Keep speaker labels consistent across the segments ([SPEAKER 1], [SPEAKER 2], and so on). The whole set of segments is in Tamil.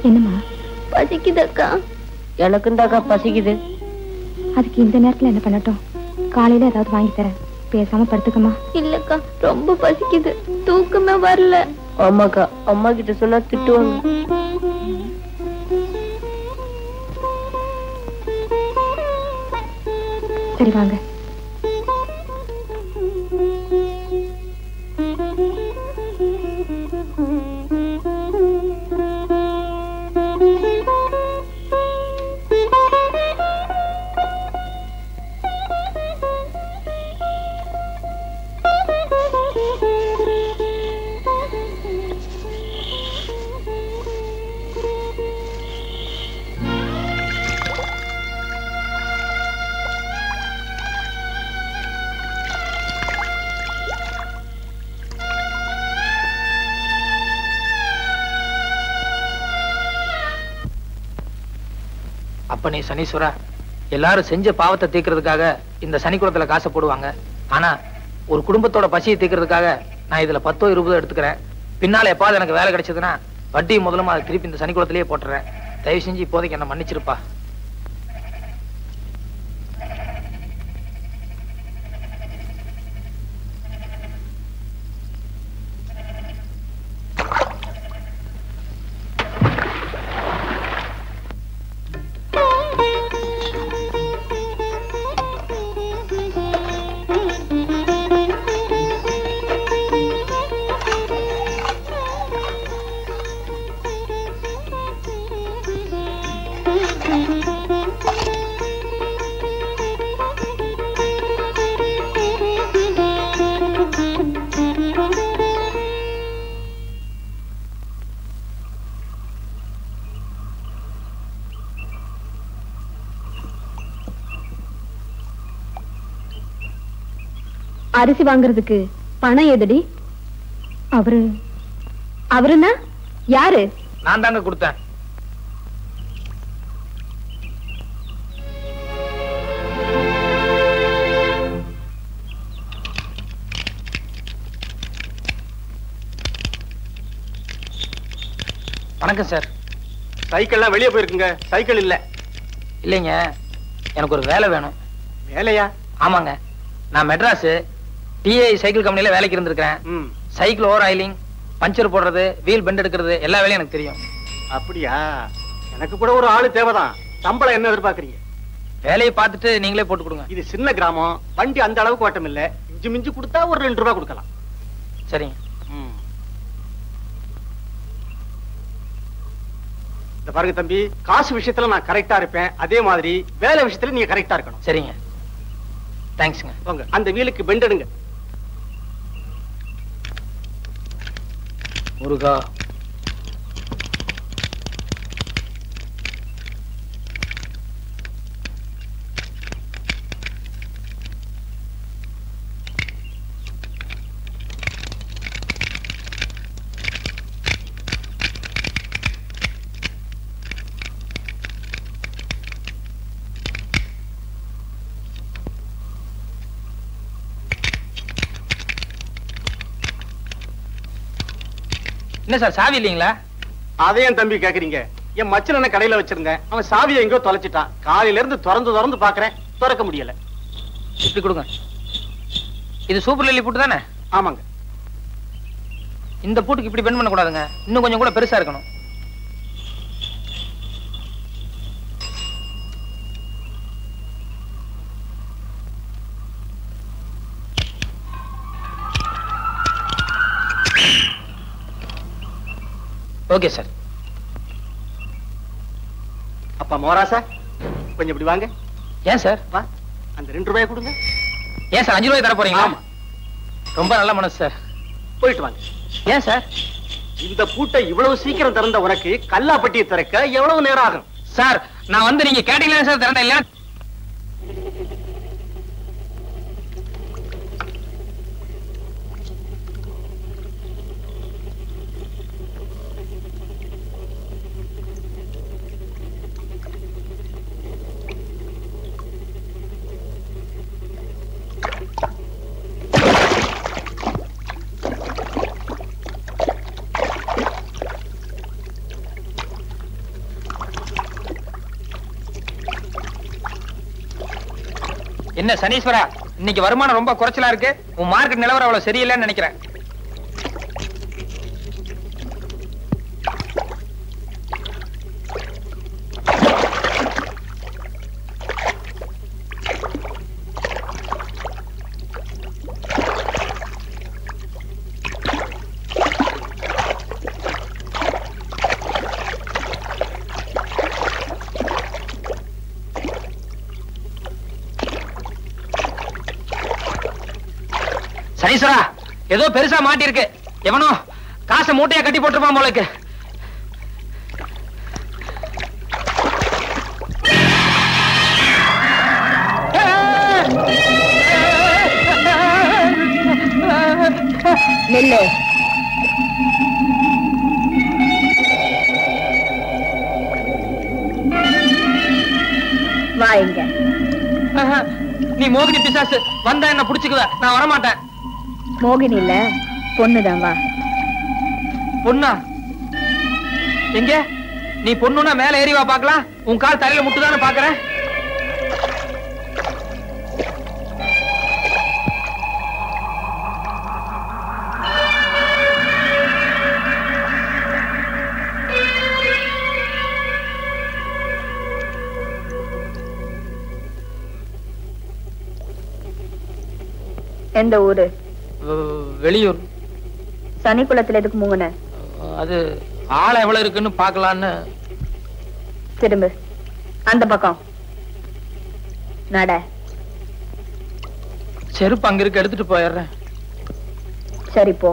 [SPEAKER 1] என்னம்மா?
[SPEAKER 2] பசிக்குதக்கா.
[SPEAKER 3] எனக்கும் தாக்கா பசிக்குது.
[SPEAKER 1] அதுக்கு இந்த நேரத்துல என்ன பண்ணட்டும்? காலையில ஏதாவது வாங்கி தரேன், பேசாம படுத்துக்கமா.
[SPEAKER 2] இல்லக்கா, ரொம்ப பசிக்குது, தூக்கமே வரல.
[SPEAKER 3] ஆமாக்கா, அம்மா கிட்ட சொன்னா திட்டுவாங்க.
[SPEAKER 1] சரி வாங்க.
[SPEAKER 4] அப்பனே சனீஸ்வரா, எல்லாரும் செஞ்ச பாவத்தை தீர்க்கிறதுக்காக இந்த சனிக்குளத்துல காசை போடுவாங்க. ஆனா ஒரு குடும்பத்தோட பசியை தீர்க்கிறதுக்காக நான் இதுல 10 20 எடுத்துக்கிறேன். பின்னால எப்பாவது எனக்கு வேலை கிடைச்சதுன்னா வட்டி முதலமா அதை திருப்பி இந்த சனிக்குளத்திலேயே போட்டுறேன். தயவு செஞ்சு இப்போதைக்கு என்ன மன்னிச்சிருப்பா.
[SPEAKER 1] அரிசி வாங்குறதுக்கு பணம் எதுடி? அவருன்னா யாரு?
[SPEAKER 4] நான் தாங்க கொடுத்தேன். வணக்கம் சார்.
[SPEAKER 5] சைக்கிள்லாம் வெளியே போயிருக்குங்க. சைக்கிள் இல்ல.
[SPEAKER 4] இல்லைங்க, எனக்கு ஒரு வேலை வேணும்.
[SPEAKER 5] வேலையா?
[SPEAKER 4] ஆமாங்க, நான் மெட்ராஸ் டிஐ சைக்கிள் கம்பெனில வேலைக்கு இருந்திருக்கேன். சைக்கிள் ஓவர் ஆயிலிங், பஞ்சர் போடுறது, வீல் பெண்ட் எடுக்கிறது எல்லா வேலையும் எனக்கு தெரியும்.
[SPEAKER 5] அப்படியா? எனக்கு கூட ஒரு ஆளு தேவைதான். சம்பளம் என்ன எதிர்பார்க்கறீங்க?
[SPEAKER 4] வேலையை பார்த்துட்டு நீங்களே போட்டு கொடுங்க.
[SPEAKER 5] இது சின்ன கிராமம், வண்டி அந்த அளவுக்கு ஓட்டம் இல்ல. மிஞ்சி மிஞ்சி கொடுத்தா ஒரு 2 ரூபாய் கொடுக்கலாம்.
[SPEAKER 4] சரிங்க.
[SPEAKER 5] இந்த பாருங்க தம்பி, காசு விஷயத்துல நான் கரெக்டா இருப்பேன். அதே மாதிரி வேலை விஷயத்துல நீங்க கரெக்டா இருக்கணும்.
[SPEAKER 4] சரிங்க, தேங்க்ஸ்ங்க.
[SPEAKER 5] போங்க, அந்த வீலுக்கு பெண்ட் எடுங்க.
[SPEAKER 4] முருகா, என்ன சார் சாவி இல்லீங்களா?
[SPEAKER 5] அதையும் தம்பி கேக்குறீங்க? என் மச்சன கடையில வச்சிருந்தேன், அவன் சாவியை எங்கோ தொலைச்சிட்டான். காலையில இருந்து திறந்து பாக்குறேன், திறக்க முடியல.
[SPEAKER 4] இப்படி கொடுங்க. இது சூப்பர் லில்லி பூட்டு தானே?
[SPEAKER 5] ஆமாங்க.
[SPEAKER 4] இந்த பூட்டுக்கு இப்படி பெண்ட் பண்ண கூடாதுங்க, இன்னும் கொஞ்சம் கூட பெருசா இருக்கணும். Okay sir.
[SPEAKER 5] அப்பா மோராசா, கொஞ்சம் இப்படி வாங்க.
[SPEAKER 4] ஏன் சார்?
[SPEAKER 5] வா, அந்த 2 ரூபாய் கொடுங்க.
[SPEAKER 4] ஏன் சார் 5 ரூபாய் தர போறீங்களா? ரொம்ப நல்ல மனசு சார்.
[SPEAKER 5] போயிட்டு வாங்க.
[SPEAKER 4] ஏன் சார்?
[SPEAKER 5] இந்த பூட்டை இவ்வளவு சீக்கிரம் திறந்த உனக்கு கல்லாப்பட்டியை திறக்க எவ்வளவு நேரம் ஆகும்?
[SPEAKER 4] சார், நான் வந்து நீங்க கேட்டீங்களா சார் திறந்த இல்ல? என்ன சனீஸ்வரா, இன்னைக்கு வருமானம் ரொம்ப குறைச்சலா இருக்கு. உன் மார்க்கெட் நிலவரம் அவ்வளவு சரியில்லைன்னு நினைக்கிறேன். சனீஸ்வரா, ஏதோ பெருசா மாட்டி இருக்கு. எவனோ காசை மூட்டையா கட்டி போட்டுருப்பான் போலக்கு.
[SPEAKER 2] நெல்லு வா இங்க.
[SPEAKER 4] நீ மோகினி பிசாசு, வந்தா என்ன புடிச்சுக்குவ. நான் வரமாட்டேன்.
[SPEAKER 2] மோகினி இல்ல, பொண்ணுதான். வா.
[SPEAKER 4] பொண்ணா? எங்க? நீ பொண்ணுன்னா மேல ஏறி வா பாக்கலாம். உன் கால் தரையில முட்டுதான்னு பாக்குறேன்.
[SPEAKER 2] எந்த ஊரு?
[SPEAKER 4] வெளியூர்.
[SPEAKER 2] சனிக்குளத்துல எதுக்கு மூங்குன?
[SPEAKER 4] அது ஆள எவ்வளவு இருக்குன்னு பாக்கலான்னு.
[SPEAKER 2] திரும்ப அந்த பக்கம் நட.
[SPEAKER 4] செருப்பு அங்க இருக்கு, எடுத்துட்டு போயிடுறேன்.
[SPEAKER 2] சரி போ.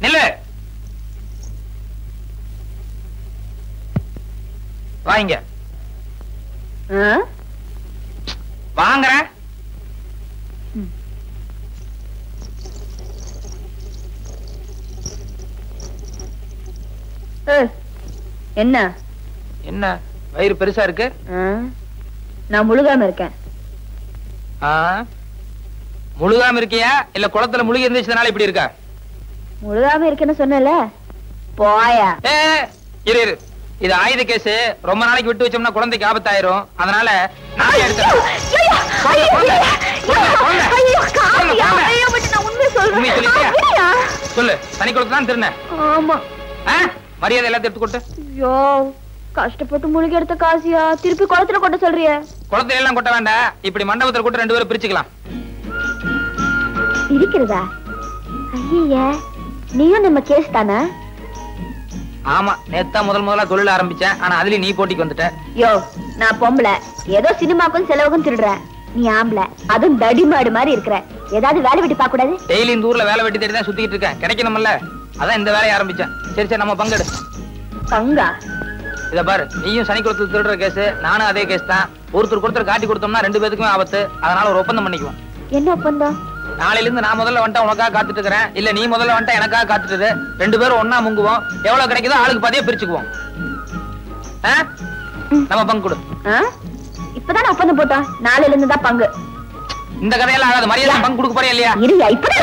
[SPEAKER 4] நில்லு. வாங்க. வாங்குறேன்.
[SPEAKER 2] என்ன
[SPEAKER 4] என்ன வயிறு பெருசா இருக்கு?
[SPEAKER 2] நான் முழுகாம இருக்கேன்.
[SPEAKER 4] முழுகாம இருக்கியா இல்ல குளத்துல முழுகி இருந்துச்சதுனால இப்படி இருக்கா?
[SPEAKER 2] முழுகாம இருக்கேன்னு சொன்னல. போயா.
[SPEAKER 4] இரு இரு, இது ஆயுத கேஸ். ரொம்ப நாளைக்கு விட்டு வச்சோம்னா குழந்தைக்கு ஆபத்தாயிரும். அதனால நான் எடுத்துறேன். சொல்லு, சனிக்குளத்துல தான் திருநேன்.
[SPEAKER 2] ஆமா.
[SPEAKER 4] மரியாதை எல்லாத்தையும் எடுத்து கொட்டு.
[SPEAKER 2] ஐயோ, கஷ்டப்பட்டு முழுகி எடுத்த காசியா திருப்பி குளத்துல கொட்ட சொல்றிய?
[SPEAKER 4] குளத்துல எல்லாம் கொட்ட வேண்டாம், இப்படி மண்டபத்துல கொட்ட 2 பேரும் பிரிச்சுக்கலாம்.
[SPEAKER 2] இருக்கிறதா? ஐயா, நீயும் நம்ம கேஸ் தானே?
[SPEAKER 4] ஆமா, நேத்தா முதல்ல தொழில் ஆரம்பிச்சேன். ஆனா அதுலயும் நீ போட்டிக்கு வந்துட்ட.
[SPEAKER 2] யோ, நான் பொம்பளை, ஏதோ சினிமாக்கும் செலவுக்கும் திருடுறேன். நீ ஆம்பளை, அதுவும் தடிமாடு மாதிரி இருக்கிற. ஏதாவது வேலை வெட்டி பார்க்க கூடாது?
[SPEAKER 4] டெய்லி இந்த ஊர்ல வேலை வெட்டி தேடி தான் சுத்திட்டு இருக்கேன். கிடைக்கணும்ல, அதான் இந்த வேலையை ஆரம்பிச்சேன். சரி சரி, நம்ம பங்கெடு.
[SPEAKER 2] பங்கா?
[SPEAKER 4] இத பாரு, நீயும் சனிக்குளத்துல திருடுற கேஸ், நானும் அதே கேஸ் தான். ஒருத்தர் காட்டி கொடுத்தோம்னா 2 பேருக்குமே ஆபத்து. அதனால ஒரு ஒப்பந்தம் பண்ணிக்குவோம்.
[SPEAKER 2] என்ன ஒப்பந்தம்?
[SPEAKER 4] நாளையில இருந்து நான் முதல்ல வந்துட்டா உனக்காக காத்துட்டு இருக்கிறேன், இல்ல நீ முதல்ல வந்துட்டா எனக்காக காத்துட்டு. 2 பேரும் ஒன்னா முங்குவோம். எவ்வளவு கிடைக்குதோ ஆளுக்கு பாதியா பிரிச்சுக்குவோம். நம்ம பங்கு கொடு.
[SPEAKER 2] இப்பதான் ஒப்பந்தம் போட்டோம், நாளையில இருந்து தான் பங்கு.
[SPEAKER 4] இந்த கதையெல்லாம் ஆகாது. மரியாதை பங்கு கொடுக்க போறியா இல்லையா? சனீஸ்வர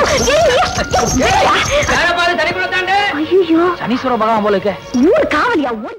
[SPEAKER 4] பகவான் போல இருக்க.
[SPEAKER 2] ஐயோ,
[SPEAKER 4] சனீஸ்வர பகவான் போல இருக்க.
[SPEAKER 2] ஊர் காவலியா?